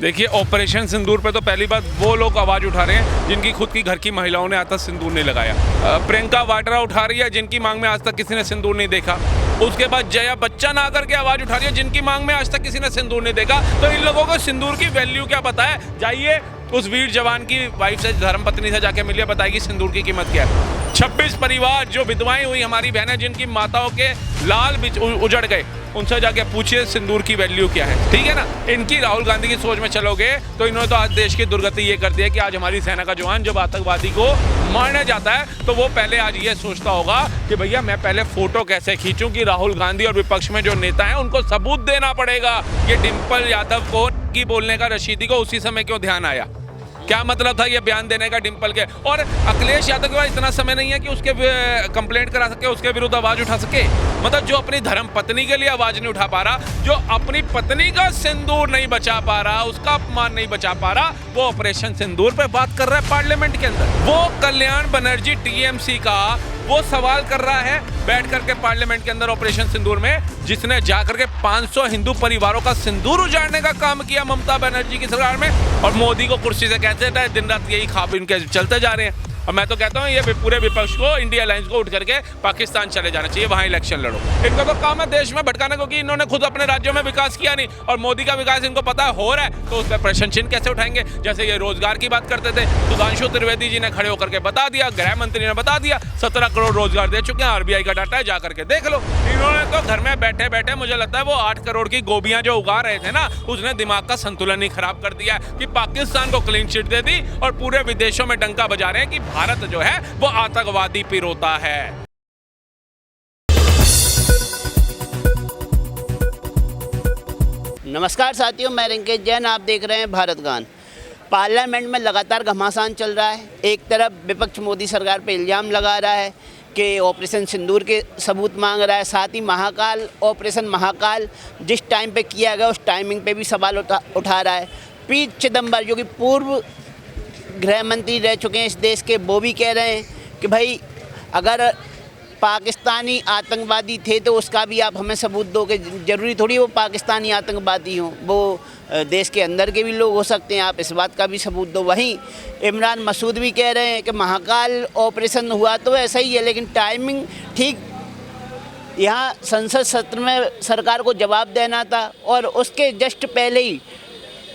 देखिए, ऑपरेशन सिंदूर पे तो पहली बात वो लोग आवाज़ उठा रहे हैं जिनकी खुद की घर की महिलाओं ने आज तक सिंदूर नहीं लगाया। प्रियंका वाड्रा उठा रही है जिनकी मांग में आज तक किसी ने सिंदूर नहीं देखा। उसके बाद जया बच्चन आकर के आवाज़ उठा रही है जिनकी मांग में आज तक किसी ने सिंदूर नहीं देखा। तो इन लोगों को सिंदूर की वैल्यू क्या पता है? जाइए उस वीर जवान की वाइफ से, धर्मपत्नी से जाके मिलिए, बताएगी सिंदूर की कीमत क्या है। 26 परिवार जो विधवाएं हुई हमारी बहनें, जिनकी माताओं के लाल उजड़ गए, उनसे जाके पूछिए सिंदूर की वैल्यू क्या है। ठीक है ना? इनकी राहुल गांधी की सोच में चलोगे तो इन्होंने तो आज देश की दुर्गति ये कर दी है कि आज हमारी सेना का जवान जब आतंकवादी को मारने जाता है तो वो पहले आज ये सोचता होगा कि भैया मैं पहले फोटो कैसे खींचूं कि राहुल गांधी और विपक्ष में जो नेता हैं उनको सबूत देना पड़ेगा। ये डिम्पल यादव को की बोलने का रशीदी को उसी समय क्यों ध्यान आया? क्या मतलब था ये बयान देने का डिम्पल के? और अखिलेश यादव के पास इतना समय नहीं है कि उसके कंप्लेंट करा सके, उसके विरुद्ध आवाज उठा सके। मतलब जो अपनी धर्म पत्नी के लिए आवाज नहीं उठा पा रहा, जो अपनी पत्नी का सिंदूर नहीं बचा पा रहा, उसका अपमान नहीं बचा पा रहा, वो ऑपरेशन सिंदूर पे बात कर रहा है पार्लियामेंट के अंदर। वो कल्याण बनर्जी टीएमसी का वो सवाल कर रहा है बैठ करके पार्लियामेंट के अंदर ऑपरेशन सिंदूर में, जिसने जाकर के 500 हिंदू परिवारों का सिंदूर उजाड़ने का काम किया ममता बनर्जी की सरकार में। और मोदी को कुर्सी से कहते थे दिन रात यही ख्वाब इनके चलते जा रहे हैं। और मैं तो कहता हूँ ये पूरे विपक्ष को, इंडिया अलायंस को उठ करके पाकिस्तान चले जाना चाहिए, वहाँ इलेक्शन लड़ो। इनका तो काम है देश में भटकाने को, कि इन्होंने खुद अपने राज्यों में विकास किया नहीं और मोदी का विकास इनको पता है हो रहा है, तो उस पर प्रश्न चिन्ह कैसे उठाएंगे? जैसे ये रोजगार की बात करते थे, सुधांशु त्रिवेदी जी ने खड़े होकर के बता दिया, गृह मंत्री ने बता दिया 17 करोड़ रोजगार दे चुके हैं, आरबीआई का डाटा है, जा करके देख लो। इन्होंने तो घर में बैठे बैठे मुझे लगता है वो 8 करोड़ की गोभियां जो उगा रहे थे ना, उसने दिमाग का संतुलन ही खराब कर दिया कि पाकिस्तान को क्लीन चिट दे दी और पूरे विदेशों में डंका बजा रहे हैं कि भारत जो है वो आतंकवादी पिरोता है। नमस्कार साथियों, मैं रिंकेश जैन, आप देख रहे हैं भारत गान। पार्लियामेंट में लगातार घमासान चल रहा है। एक तरफ विपक्ष मोदी सरकार पे इल्ज़ाम लगा रहा है कि ऑपरेशन सिंदूर के सबूत मांग रहा है, साथ ही महाकाल ऑपरेशन महाकाल जिस टाइम पे किया गया उस टाइमिंग पे भी सवाल उठा रहा है। पी चिदम्बरम जो कि पूर्व गृह मंत्री रह चुके हैं इस देश के, वो भी कह रहे हैं कि भाई अगर पाकिस्तानी आतंकवादी थे तो उसका भी आप हमें सबूत दोगे। ज़रूरी थोड़ी वो पाकिस्तानी आतंकवादी हों, वो देश के अंदर के भी लोग हो सकते हैं, आप इस बात का भी सबूत दो। वहीं इमरान मसूद भी कह रहे हैं कि महाकाल ऑपरेशन हुआ तो ऐसा ही है, लेकिन टाइमिंग ठीक यहाँ संसद सत्र में सरकार को जवाब देना था और उसके जस्ट पहले ही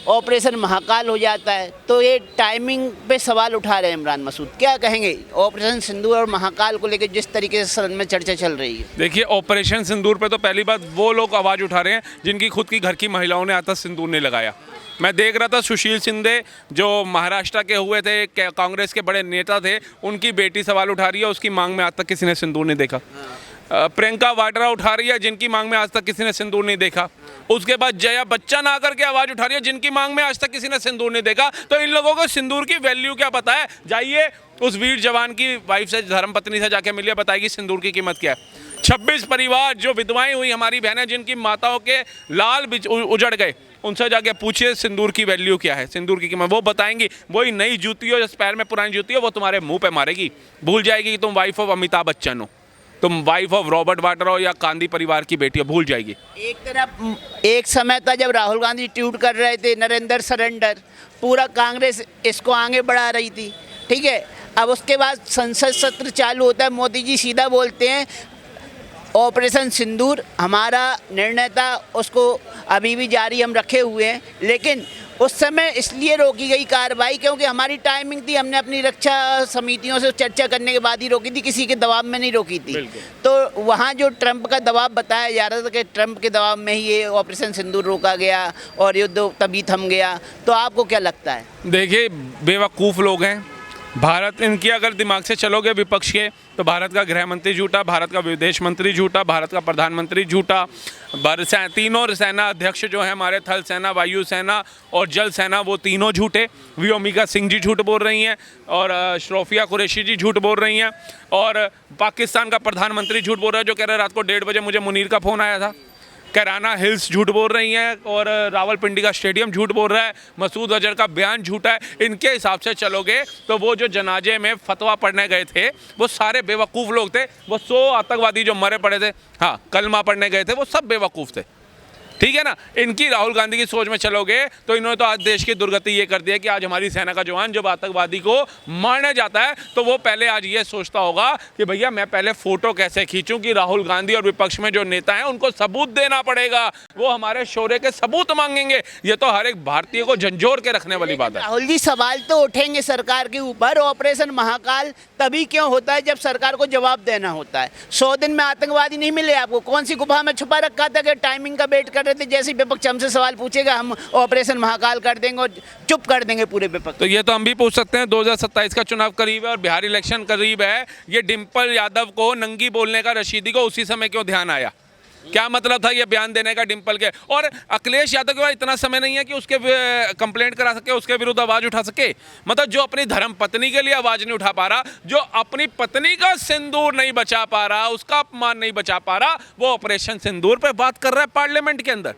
ऑपरेशन महाकाल हो जाता है। तो ये टाइमिंग पे सवाल उठा रहे हैं इमरान मसूद। क्या कहेंगे ऑपरेशन सिंदूर और महाकाल को लेकर जिस तरीके से सदन में चर्चा चल रही है? देखिए, ऑपरेशन सिंदूर पे तो पहली बात वो लोग आवाज़ उठा रहे हैं जिनकी खुद की घर की महिलाओं ने आज तक सिंदूर नहीं लगाया। मैं देख रहा था सुशील शिंदे जो महाराष्ट्र के हुए थे, कांग्रेस के बड़े नेता थे, उनकी बेटी सवाल उठा रही है, उसकी मांग में आज तक किसी ने सिंदूर नहीं देखा। प्रियंका वाड्रा उठा रही है जिनकी मांग में आज तक किसी ने सिंदूर नहीं देखा। उसके बाद जया बच्चन आकर के आवाज़ उठा रही है जिनकी मांग में आज तक किसी ने सिंदूर नहीं देखा। तो इन लोगों को सिंदूर की वैल्यू क्या पता है? जाइए उस वीर जवान की वाइफ से, धर्मपत्नी से जाके मिलिए, बताएगी सिंदूर की कीमत क्या है। 26 परिवार जो विधवाएं हुई हमारी बहनें, जिनकी माताओं के लाल उजड़ गए, उनसे जाके पूछिए सिंदूर की वैल्यू क्या है, सिंदूर की कीमत। वो बताएंगी। वही नई जूती हो, जिस पैर में पुरानी जूती हो, वो तुम्हारे मुंह पे मारेगी। भूल जाएगी कि तुम वाइफ ऑफ अमिताभ बच्चन हो, तुम वाइफ ऑफ रॉबर्ट वाड्रा हो या गांधी परिवार की बेटी हो, भूल जाएगी। एक तरफ एक समय था जब राहुल गांधी ट्वीट कर रहे थे नरेंद्र सरेंडर, पूरा कांग्रेस इसको आगे बढ़ा रही थी, ठीक है। अब उसके बाद संसद सत्र चालू होता है, मोदी जी सीधा बोलते हैं ऑपरेशन सिंदूर हमारा निर्णय था, उसको अभी भी जारी हम रखे हुए हैं। लेकिन उस समय इसलिए रोकी गई कार्रवाई क्योंकि हमारी टाइमिंग थी, हमने अपनी रक्षा समितियों से चर्चा करने के बाद ही रोकी थी, किसी के दबाव में नहीं रोकी थी। तो वहाँ जो ट्रंप का दबाव बताया जा रहा था कि ट्रंप के दबाव में ही ये ऑपरेशन सिंदूर रोका गया और युद्ध तभी थम गया। तो आपको क्या लगता है? देखिए, बेवकूफ़ लोग हैं भारत। इनकी अगर दिमाग से चलोगे विपक्ष के, तो भारत का गृह मंत्री झूठा, भारत का विदेश मंत्री झूठा, भारत का प्रधानमंत्री झूठा, तीनों सेना अध्यक्ष जो है हमारे, थल सेना, वायु सेना और जल सेना, वो तीनों झूठे। व्योमिका सिंह जी झूठ बोल रही हैं और शरोफिया कुरैशी जी झूठ बोल रही हैं और पाकिस्तान का प्रधानमंत्री झूठ बोल रहा है, जो कह रहे हैं रात को 1:30 बजे मुझे मुनीर का फ़ोन आया था। कैराना हिल्स झूठ बोल रही हैं और रावलपिंडी का स्टेडियम झूठ बोल रहा है। मसूद अजहर का बयान झूठा है। इनके हिसाब से चलोगे तो वो जो जनाजे में फतवा पढ़ने गए थे वो सारे बेवकूफ़ लोग थे। वो 100 आतंकवादी जो मरे पड़े थे, हाँ, कलमा पढ़ने गए थे, वो सब बेवकूफ़ थे। ठीक है ना। इनकी राहुल गांधी की सोच में चलोगे तो इन्होंने तो आज देश की दुर्गति ये कर दी है कि आज हमारी सेना का जवान जब आतंकवादी को मारने जाता है तो वो पहले आज ये सोचता होगा कि भैया मैं पहले फोटो कैसे खींचूं कि राहुल गांधी और विपक्ष में जो नेता हैं उनको सबूत देना पड़ेगा, वो हमारे शौर्य के सबूत मांगेंगे। ये तो हर एक भारतीय को झंझोर के रखने वाली बात है। राहुल जी, सवाल तो उठेंगे सरकार के ऊपर। ऑपरेशन महाकाल तभी क्यों होता है जब सरकार को जवाब देना होता है। 100 दिन में आतंकवादी नहीं मिले आपको। कौन सी गुफा में छुपा रखा था कि टाइमिंग का वेट कर रहे थे, जैसे विपक्ष हमसे सवाल पूछेगा हम ऑपरेशन महाकाल कर देंगे और चुप कर देंगे पूरे विपक्ष। तो ये तो हम भी पूछ सकते हैं। 2027 का चुनाव करीब है और बिहार इलेक्शन करीब है। ये डिम्पल यादव को नंगी बोलने का रशीदी को उसी समय क्यों ध्यान आया? क्या मतलब था ये बयान देने का डिम्पल के? और अखिलेश यादव के पास इतना समय नहीं है कि उसके कंप्लेंट करा सके, उसके विरुद्ध आवाज उठा सके। मतलब जो अपनी धर्म पत्नी के लिए आवाज नहीं उठा पा रहा, जो अपनी पत्नी का सिंदूर नहीं बचा पा रहा, उसका अपमान नहीं बचा पा रहा, वो ऑपरेशन सिंदूर पे बात कर रहा है पार्लियामेंट के अंदर।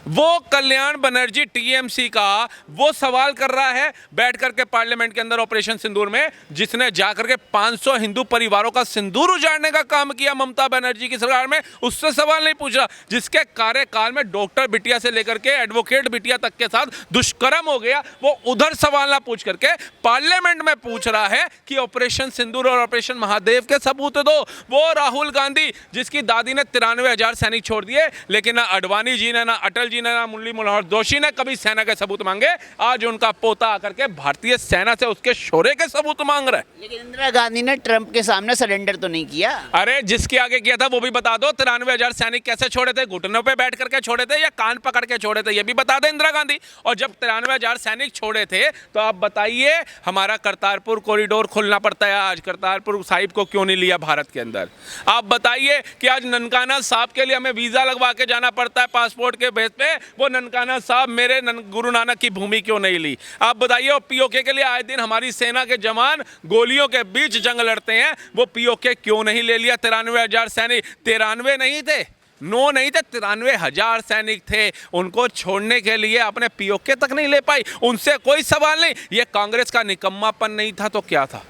वो कल्याण बनर्जी टीएमसी का वो सवाल कर रहा है बैठ करके पार्लियामेंट के अंदर ऑपरेशन सिंदूर में, जिसने जाकर के 500 हिंदू परिवारों का सिंदूर उजाड़ने का काम किया ममता बनर्जी की सरकार में। उससे सवाल नहीं पूछ रहा। जिसके कार्यकाल में डॉक्टर बिटिया से लेकर के एडवोकेट बिटिया तक के साथ दुष्कर्म हो गया, वो उधर सवाल ना पूछ करके पार्लियामेंट में पूछ रहा है कि ऑपरेशन सिंदूर और ऑपरेशन महादेव के सबूत दो। वो राहुल गांधी जिसकी दादी ने 93,000 सैनिक छोड़ दिए, लेकिन ना अडवाणी जी ने, ना अटल जी ने, ना मुरली मनोहर जोशी ने कभी सेना के सबूत मांगे। आज उनका पोता आकर के भारतीय सेना से उसके शौर्य के सबूत मांग रहा है। लेकिन इंदिरा गांधी ने ट्रंप के सामने सरेंडर तो नहीं किया। अरे जिसके आगे किया था वो भी बता दो। 93,000 सैनिक कैसे छोड़े थे? घुटनों पे बैठ करके छोड़े थे या कान पकड़ के छोड़े थे? ये भी बता दे इंदिरा गांधी। और जब 93,000 सैनिक छोड़े थे तो आप बताइए हमारा करतारपुर कॉरिडोर खोलना पड़ता है आज, करतारपुर साहिब को क्यों नहीं लिया भारत के अंदर? आप बताइए कि आज ननकाना साहब के लिए हमें वीजा लगवा के जाना पड़ता है पासपोर्ट के बेस पे, वो ननकाना साहब मेरे गुरु नानक की भूमि क्यों नहीं ली? आप बताइए। और पीओके के लिए आए दिन हमारी सेना के जवान गोलियों के बीच जंग लड़ते हैं, वो पीओके क्यों नहीं ले लिया? 93,000 सैनिक, 93 नहीं थे, 9 नहीं थे, 93,000 सैनिक थे। उनको छोड़ने के लिए आपने पीओके तक नहीं ले पाई। उनसे कोई सवाल नहीं। ये कांग्रेस का निकम्मापन नहीं था तो क्या था?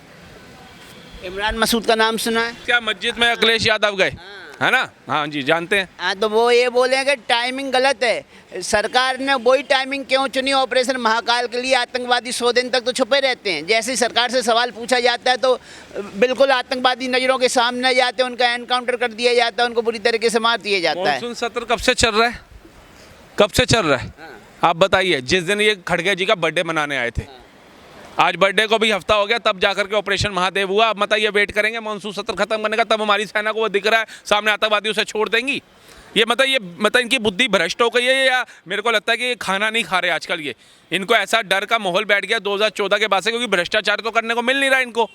इमरान मसूद का नाम सुना है? क्या मस्जिद में अखिलेश यादव गए, है ना? हाँ जी, जानते हैं। हाँ, तो वो ये बोले कि टाइमिंग गलत है। सरकार ने वही टाइमिंग क्यों चुनी ऑपरेशन महाकाल के लिए? आतंकवादी 100 दिन तक तो छुपे रहते हैं। जैसे ही सरकार से सवाल पूछा जाता है तो बिल्कुल आतंकवादी नज़रों के सामने जाते हैं, उनका एनकाउंटर कर दिया जाता है, उनको बुरी तरीके से मार दिया जाता है। मॉनसून सत्र कब से चल रहा है? कब से चल रहा है? आप बताइए। जिस दिन ये खड़गे जी का बर्थडे मनाने आए थे, आज बर्थडे को भी हफ्ता हो गया, तब जाकर के ऑपरेशन महादेव हुआ। अब बताइए वेट करेंगे मॉनसून सत्र खत्म करने का, तब हमारी सेना को वो दिख रहा है सामने आतंकवादी उसे छोड़ देंगी? ये मतलब इनकी बुद्धि भ्रष्ट हो गई है, या मेरे को लगता है कि ये खाना नहीं खा रहे आजकल। ये इनको ऐसा डर का माहौल बैठ गया 2014 के बाद से, क्योंकि भ्रष्टाचार तो करने को मिल नहीं रहा इनको।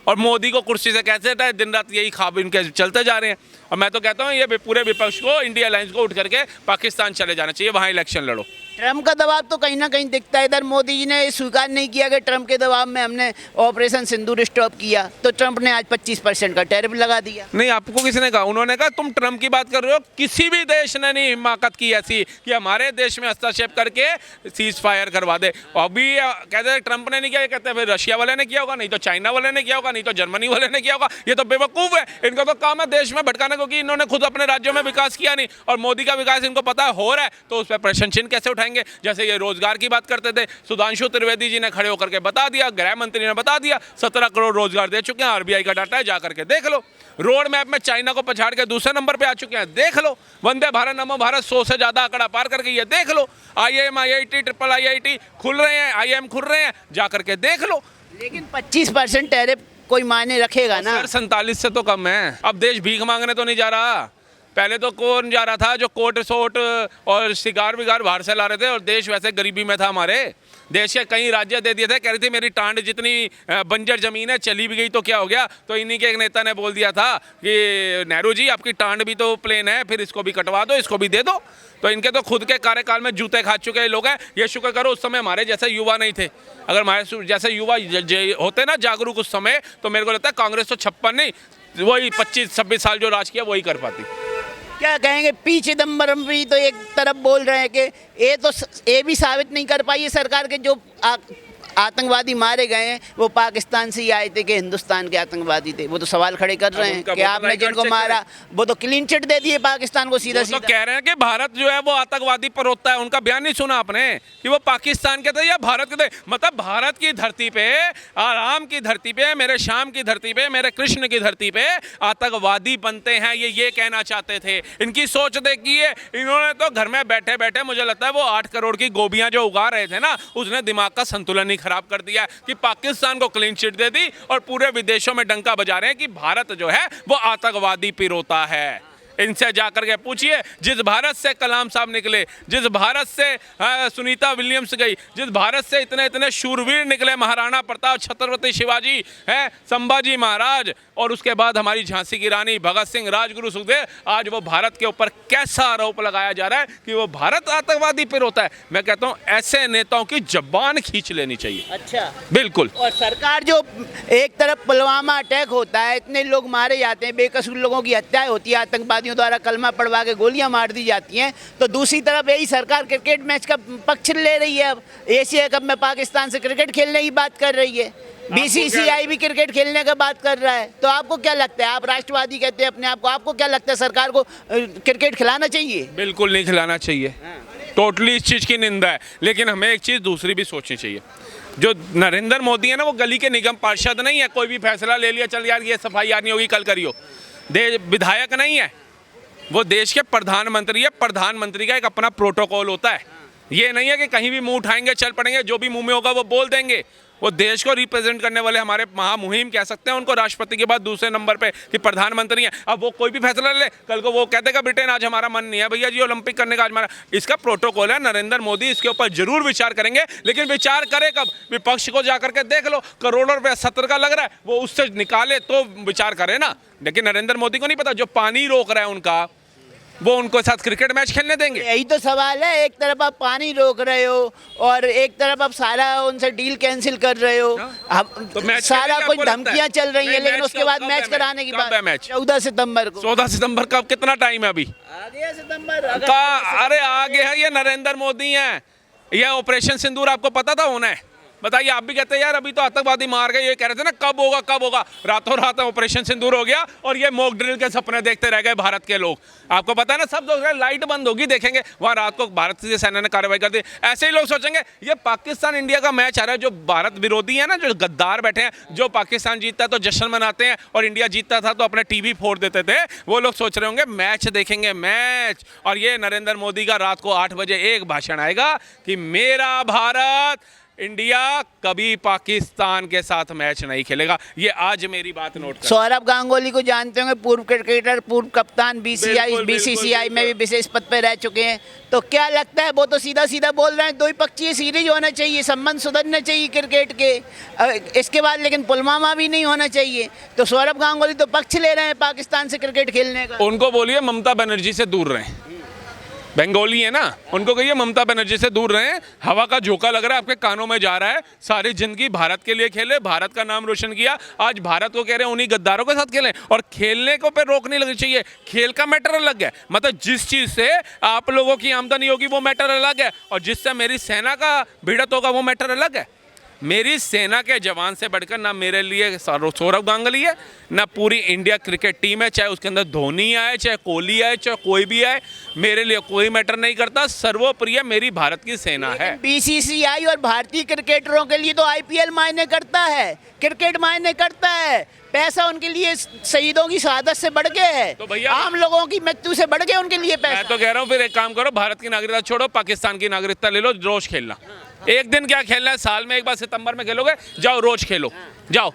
और मोदी को कुर्सी से कैसे हटाए, दिन रात यही ख्वाब इनके चलते जा रहे हैं। और मैं तो कहता हूँ ये पूरे विपक्ष को, इंडिया अलायंस को उठ करके पाकिस्तान चले जाना चाहिए, वहाँ इलेक्शन लड़ो। ट्रम्प का दबाव तो कहीं ना कहीं दिखता है। इधर मोदी जी ने स्वीकार नहीं किया कि ट्रम्प के दबाव में हमने ऑपरेशन सिंदूर स्टॉप किया, तो ट्रम्प ने आज 25% का टैरिफ लगा दिया। नहीं, आपको किसने कहा? उन्होंने कहा तुम ट्रम्प की बात कर रहे हो। किसी भी देश ने नहीं हिमाकत की ऐसी कि हमारे देश में हस्तक्षेप करके सीज फायर करवा दे। अभी कहते हैं ट्रम्प ने नहीं किया, कहते हैं फिर रशिया वाले ने किया होगा, नहीं तो चाइना वाले ने किया होगा, नहीं तो जर्मनी वाले ने किया होगा। ये तो बेवकूफ़ है। इनका तो काम है देश में भटकाना, क्योंकि इन्होंने खुद अपने राज्यों में विकास किया नहीं। और मोदी का विकास इनको पता हो रहा है, तो उस पर प्रश्न चिन्ह कैसे उठाएंगे? जैसे ये रोजगार की बात करते थे, सुधांशु त्रिवेदी जी ने खड़े होकर के बता दिया, गृह मंत्री ने बता दिया 17 करोड़ रोजगार दे चुके हैं। आरबीआई का डाटा है, जाकर के देख लो। रोड मैप में चाइना को पछाड़ के दूसरे नंबर पे आ चुके हैं, देख लो। वंदे भारत, नमो भारत 100 से ज्यादा आंकड़ा पार करके ये देख लो। IIM, IIT, ट्रिपल IIT खुल रहे हैं, IIM खुल रहे हैं, जाकर के देख लो। लेकिन 25% टैरिफ कोई मायने रखेगा ना? 47 से तो कम है। अब देश भीख मांगने तो नहीं जा रहा। पहले तो कौन जा रहा था? जो कोट रिसोर्ट और सिगार विगार बाहर से ला रहे थे, और देश वैसे गरीबी में था। हमारे देश के कई राज्य दे दिए थे, कह रही थी मेरी टांड जितनी बंजर जमीन है चली भी गई तो क्या हो गया? तो इन्हीं के एक नेता ने बोल दिया था कि नेहरू जी आपकी टांड भी तो प्लेन है, फिर इसको भी कटवा दो, इसको भी दे दो। तो इनके तो खुद के कार्यकाल में जूते खा चुके लोग हैं। ये शुक्र करो उस समय हमारे जैसे युवा नहीं थे। अगर हमारे जैसे युवा होते ना जागरूक उस समय, तो मेरे को लगता है कांग्रेस तो 56 नहीं, वही 25-26 साल जो राज किया वही कर पाती। क्या कहेंगे? पी चिदम्बरम भी तो एक तरफ बोल रहे हैं कि ये भी साबित नहीं कर पाई है सरकार के जो आतंकवादी मारे गए हैं वो पाकिस्तान से ही आए थे कि हिंदुस्तान के आतंकवादी थे? वो तो सवाल खड़े कर रहे हैं उनका कि वोटर आपने आई कार्ड जिनको चेक मारा वो तो क्लीन चिट दे दिए पाकिस्तान को सीधा वो तो सीधा। कह रहे हैं कि भारत जो है वो आतंकवादी पर होता है। उनका बयान नहीं सुना आपने कि वो पाकिस्तान के थे या भारत के थे? मतलब भारत की धरती पे, आराम की धरती पे, मेरे शाम की धरती पे, मेरे कृष्ण की धरती पे आतंकवादी बनते हैं, ये कहना चाहते थे। इनकी सोच देखिए, इन्होंने तो घर में बैठे बैठे मुझे लगता है वो 8 करोड़ की गोभियां जो उगा रहे थे ना, उसने दिमाग का संतुलन ही खराब कर दिया कि पाकिस्तान को क्लीन चिट दे दी और पूरे विदेशों में डंका बजा रहे हैं कि भारत जो है वो आतंकवादी पिरोता है। इनसे जाकर के पूछिए, जिस भारत से कलाम साहब निकले, जिस भारत से सुनीता विलियम्स गई, जिस भारत से इतने इतने शूरवीर निकले, महाराणा प्रताप, छत्रपति शिवाजी है, संभाजी महाराज, और उसके बाद हमारी झांसी की रानी, भगत सिंह, राजगुरु, सुखदेव, आज वो भारत के ऊपर कैसा आरोप लगाया जा रहा है कि वो भारत आतंकवादी फिर होता है। मैं कहता हूँ ऐसे नेताओं की जबान खींच लेनी चाहिए। अच्छा, बिल्कुल। और सरकार जो एक तरफ पुलवामा अटैक होता है, इतने लोग मारे जाते हैं, बेकसूर लोगों की हत्याएं होती है, आतंकवादियों द्वारा कलमा पढ़वा के गोलियां मार दी जाती हैं, तो दूसरी तरफ यही सरकार क्रिकेट मैच का पक्ष ले रही है। अब एशिया कप में पाकिस्तान से क्रिकेट खेलने की बात कर रही है, बीसीसीआई भी क्रिकेट खेलने का बात कर रहा है। तो आपको क्या लगता है, आप राष्ट्रवादी कहते हैं अपने आप को, आपको क्या लगता है सरकार को क्रिकेट खिलाना चाहिए? बिल्कुल नहीं खिलाना चाहिए, टोटली इस चीज़ की निंदा है। लेकिन हमें एक चीज़ दूसरी भी सोचनी चाहिए। जो नरेंद्र मोदी है ना, वो गली के निगम पार्षद नहीं है, कोई भी फैसला ले लिया, चल यार ये सफाई आनी होगी कल करियो, विधायक नहीं है, वो देश के प्रधानमंत्री है। प्रधानमंत्री का एक अपना प्रोटोकॉल होता है, ये नहीं है कि कहीं भी मुंह उठाएंगे चल पड़ेंगे, जो भी मुंह में होगा वो बोल देंगे। वो देश को रिप्रेजेंट करने वाले हमारे महामुहिम कह सकते हैं उनको, राष्ट्रपति के बाद दूसरे नंबर पे कि प्रधानमंत्री हैं। अब वो कोई भी फैसला ले, कल को वो कह देगा ब्रिटेन आज हमारा मन नहीं है भैया जी ओलंपिक करने का, आज हमारा इसका प्रोटोकॉल है। नरेंद्र मोदी इसके ऊपर जरूर विचार करेंगे, लेकिन विचार करे कब? विपक्ष को जाकर के देख लो, करोड़ों रुपया सत्र का लग रहा है, वो उससे निकाले तो विचार करे ना। लेकिन नरेंद्र मोदी को नहीं पता, जो पानी रोक रहा है उनका, वो उनको साथ क्रिकेट मैच खेलने देंगे? यही तो सवाल है, एक तरफ आप पानी रोक रहे हो और एक तरफ आप सारा उनसे डील कैंसिल कर रहे हो। अब तो मैच सारा खेलेंगे, कुछ आपको लगता धमकियां है? चल रही हैं, नहीं, लेकिन मैच उसके बाद कब मैच है? कराने की कब बात है मैच? 14 सितंबर को। 14 सितंबर का कितना टाइम है अभी? आगे सितंबर का अरे आगे है, ये नरेंद्र मोदी हैं। ये ऑपरेशन सिंदूर आपको पता था होना है? बताइए, आप भी कहते हैं यार अभी तो आतंकवादी मार गए, ये कह रहे थे ना कब होगा कब होगा, रातों रात ऑपरेशन सिंदूर हो गया और ये मॉक ड्रिल के सपने देखते रह गए भारत के लोग। आपको पता है ना, सब लोग लाइट बंद होगी देखेंगे, वहाँ रात को भारतीय सेना ने कार्रवाई कर दी। ऐसे ही लोग सोचेंगे ये पाकिस्तान इंडिया का मैच आ रहा है, जो भारत विरोधी है ना, जो गद्दार बैठे हैं, जो पाकिस्तान जीतता है तो जश्न मनाते हैं और इंडिया जीतता था तो अपने टीवी फोड़ देते थे, वो लोग सोच रहे होंगे मैच देखेंगे मैच। और ये नरेंद्र मोदी का रात को 8 बजे एक भाषण आएगा कि मेरा भारत, इंडिया कभी पाकिस्तान के साथ मैच नहीं खेलेगा। ये आज मेरी बात नोट करें। सौरभ गांगुली को जानते होंगे, पूर्व क्रिकेटर, पूर्व कप्तान, बीसीसीआई में भी विशेष पद पे रह चुके हैं। तो क्या लगता है, वो तो सीधा सीधा बोल रहे हैं द्विपक्षीय सीरीज होना चाहिए, संबंध सुधरने चाहिए क्रिकेट के, इसके बाद लेकिन पुलवामा भी नहीं होना चाहिए। तो सौरभ गांगुली तो पक्ष ले रहे हैं पाकिस्तान से क्रिकेट खेलने का। उनको बोलिए ममता बनर्जी से दूर रहें, बंगाली है ना, उनको कहिए ममता बनर्जी से दूर रहें। हवा का झोंका लग रहा है आपके कानों में जा रहा है, सारी जिंदगी भारत के लिए खेले, भारत का नाम रोशन किया, आज भारत को कह रहे हैं उन्हीं गद्दारों के साथ खेलें। और खेलने को पे रोक नहीं लगनी चाहिए, खेल का मैटर अलग है, मतलब जिस चीज़ से आप लोगों की आमदनी होगी वो मैटर अलग है, और जिससे मेरी सेना का भिड़त होगा वो मैटर अलग है। मेरी सेना के जवान से बढ़कर ना मेरे लिए सौरभ गांगुली है, ना पूरी इंडिया क्रिकेट टीम है, चाहे उसके अंदर धोनी आए, चाहे कोहली आए, चाहे कोई भी आए, मेरे लिए कोई मैटर नहीं करता। सर्वोप्रिय मेरी भारत की सेना है। बीसीसीआई और भारतीय क्रिकेटरों के लिए तो आईपीएल मायने करता है, क्रिकेट मायने करता है, पैसा उनके लिए शहीदों की शहादत से बढ़ के है, तो भैया आम लोगों की मृत्यु से बढ़ के उनके लिए पैसा। मैं तो कह रहा हूँ फिर एक काम करो, भारत की नागरिकता छोड़ो, पाकिस्तान की नागरिकता ले लो, रोज खेलना। एक दिन क्या खेलना है, साल में एक बार सितंबर में खेलोगे, जाओ रोज खेलो, जाओ।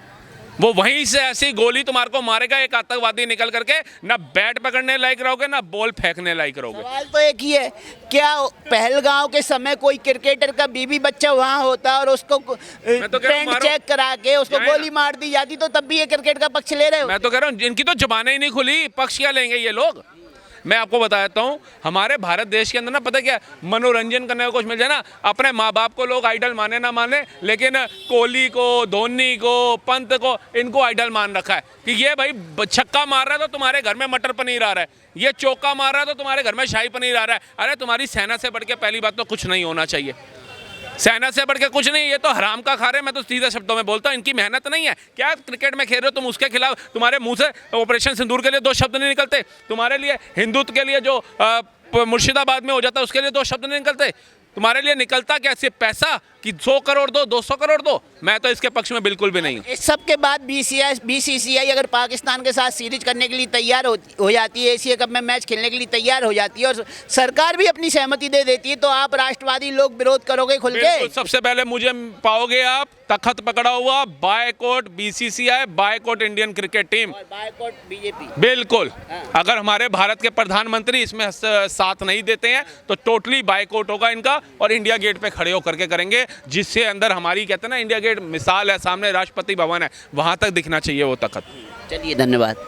वो वहीं से ऐसी गोली तुम्हारे को मारेगा एक आतंकवादी निकल करके, ना बैट पकड़ने लायक रहोगे ना बॉल फेंकने लायक रहोगे। सवाल तो एक ही है, क्या पहलगांव के समय कोई क्रिकेटर का बीबी बच्चा वहां होता और उसको फ्रेंड चेक करा के उसको गोली मार दी जाती, तो तब भी ये क्रिकेट का पक्ष ले रहे हो? मैं तो कह रहा हूँ इनकी तो जुबानें ही नहीं खुली, पक्ष क्या लेंगे ये लोग। मैं आपको बताता हूँ, हमारे भारत देश के अंदर ना पता क्या, मनोरंजन करने को कुछ मिल जाए ना, अपने माँ बाप को लोग आइडल माने ना माने, लेकिन कोहली को, धोनी को, पंत को, इनको आइडल मान रखा है कि ये भाई छक्का मार रहा है तो तुम्हारे घर में मटर पनीर आ रहा है, ये चौका मार रहा है तो तुम्हारे घर में शाही पनीर आ रहा है। अरे तुम्हारी सेना से बढ़ के पहली बात तो कुछ नहीं होना चाहिए। सेना से बढ़ के कुछ नहीं, ये तो हराम का खा रहे हैं। मैं तो सीधे शब्दों में बोलता हूँ, इनकी मेहनत नहीं है क्या? क्रिकेट में खेल रहे हो तुम, उसके खिलाफ तुम्हारे मुंह से ऑपरेशन सिंदूर के लिए 2 शब्द नहीं निकलते। तुम्हारे लिए हिंदुत्व के लिए जो मुर्शिदाबाद में हो जाता है उसके लिए 2 शब्द नहीं निकलते। तुम्हारे लिए निकलता क्या? सिर्फ पैसा कि 100 करोड़ दो, 200 करोड़ दो। मैं तो इसके पक्ष में बिल्कुल भी नहीं हूँ। इस सब के बाद बीसीसीआई अगर पाकिस्तान के साथ सीरीज करने के लिए तैयार हो जाती है, एशिया कप में मैच खेलने के लिए तैयार हो जाती है और सरकार भी अपनी सहमति दे देती है, तो आप राष्ट्रवादी लोग विरोध करोगे खुल के? सबसे पहले मुझे पाओगे आप तखत पकड़ा हुआ, boycott BCCI, boycott Indian cricket team, boycott BJP. बिल्कुल। अगर हमारे भारत के प्रधानमंत्री इसमें साथ नहीं देते हैं तो टोटली बायकॉट होगा इनका, और इंडिया गेट पे खड़े होकर के करेंगे, जिससे अंदर हमारी, कहते हैं ना, इंडिया गेट मिसाल है, सामने राष्ट्रपति भवन है, वहां तक दिखना चाहिए वो तखत। चलिए, धन्यवाद।